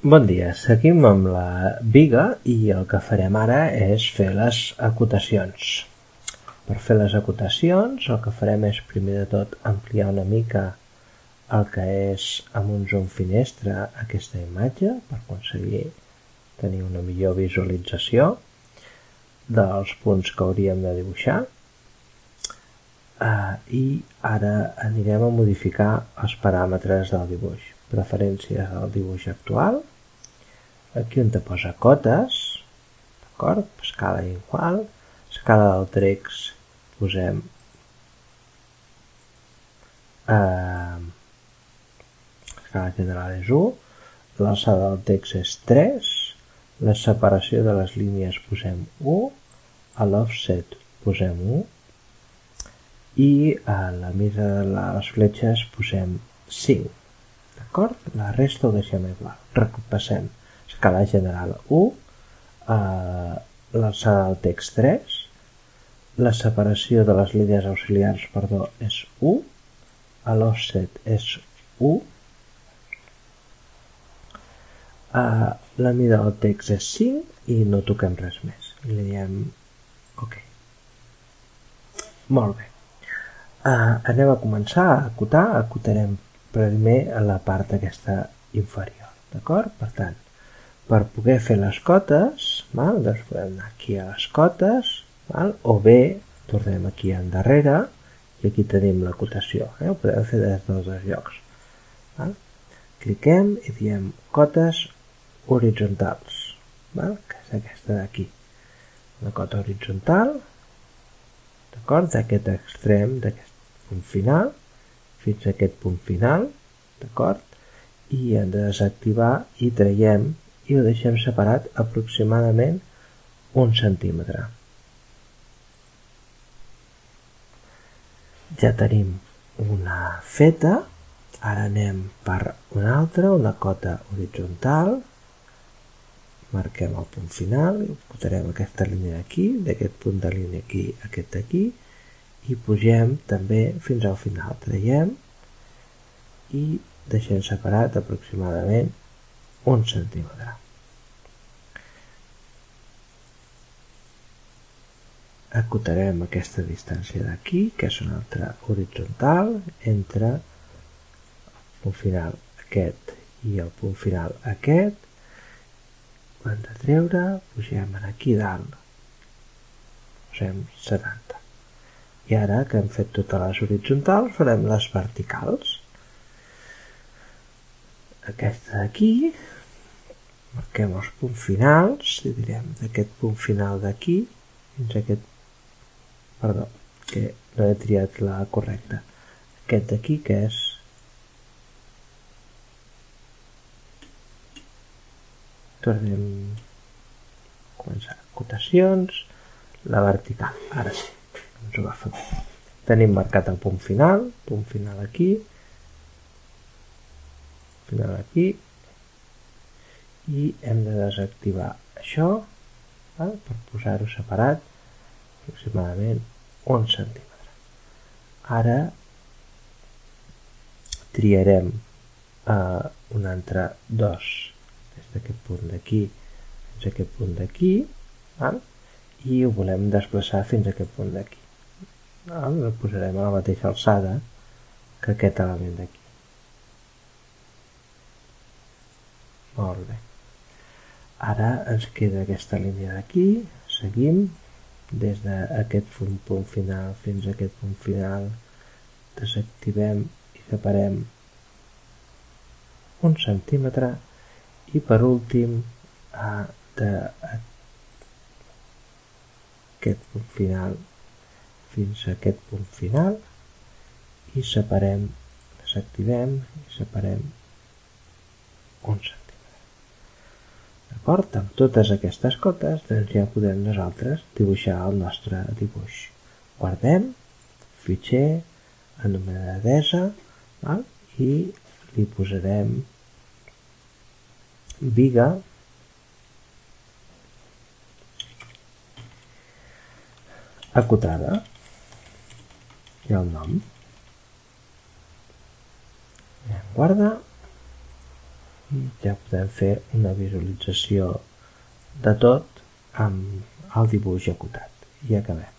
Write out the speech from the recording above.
Bon dia, seguim amb la biga i el que farem ara és fer les acotacions. Per fer les acotacions el que farem és primer de tot ampliar una mica el que és amb un zoom finestre aquesta imatge per aconseguir tenir una millor visualització dels punts que hauríem de dibuixar. I ara anirem a modificar els paràmetres del dibuix. Preferències del dibuix actual. Aquí on te posa cotes, d'acord? Escala igual, escala del text posem escala general és 1, l'alçada del text és 3, la separació de les línies posem 1, a l'offset posem 1 i a la mida de les fletxes posem 5, d'acord? La resta ho deixem igual. Repassem. Escala general 1, l'alçada del text 3, la separació de les línies auxiliars és 1, a l'offset és 1, la mida del text és 5 i no toquem res més. I li diem OK. Molt bé. Anem a començar a acotar. Acotarem primer a la part aquesta inferior, d'acord? Per tant, per poder fer les cotes, doncs podem anar aquí a les cotes, o bé tornem aquí endarrere i aquí tenim l'acotació. Ho podem fer des dels dos llocs. Cliquem i diem cotes horitzontals, que és aquesta d'aquí. Una cota horitzontal, d'acord? D'aquest extrem, d'aquest punt final, fins a aquest punt final, d'acord? I hem de desactivar i traiem i ho deixem separat aproximadament 1 centímetre. Ja tenim una feta, ara anem per una altra, una cota horitzontal, marquem el punt final, posarem aquesta línia d'aquí, d'aquest punt de línia aquí a aquest d'aquí, i pugem també fins al final, traiem i deixem separat aproximadament 1 centímetre. Acotarem aquesta distància d'aquí, que és una altra horitzontal, entre el punt final aquest i el punt final aquest. Ho hem de treure, pugem aquí dalt, posem 70. I ara que hem fet totes les horitzontals, farem les verticals. Aquesta d'aquí, marquem els punts finals, i direm d'aquest punt final d'aquí fins a aquest, perdó, que no he triat la correcta, aquest d'aquí que és tornem a començar acotacions, la vertical, ara sí, ens ho agafa bé. Tenim marcat el punt final aquí, final aquí, i hem de desactivar això per posar-ho separat aproximadament 1 centímetre. Ara triarem un altre 2 des d'aquest punt d'aquí fins a aquest punt d'aquí i ho volem desplaçar fins a aquest punt d'aquí. El posarem a la mateixa alçada que aquest element d'aquí. Molt bé. Ara ens queda aquesta línia d'aquí, seguim des d'aquest punt final fins a aquest punt final, desactivem i separem 1 centímetre i per últim d'aquest punt final fins a aquest punt final i separem, desactivem i separem 1 centímetre. D'acord? Amb totes aquestes cotes doncs ja podem nosaltres dibuixar el nostre dibuix. Guardem, fitxer, anomenadesa, i li posarem biga acotada i el nom. Guarda i ja podem fer una visualització de tot amb el dibuix acotat i acabem.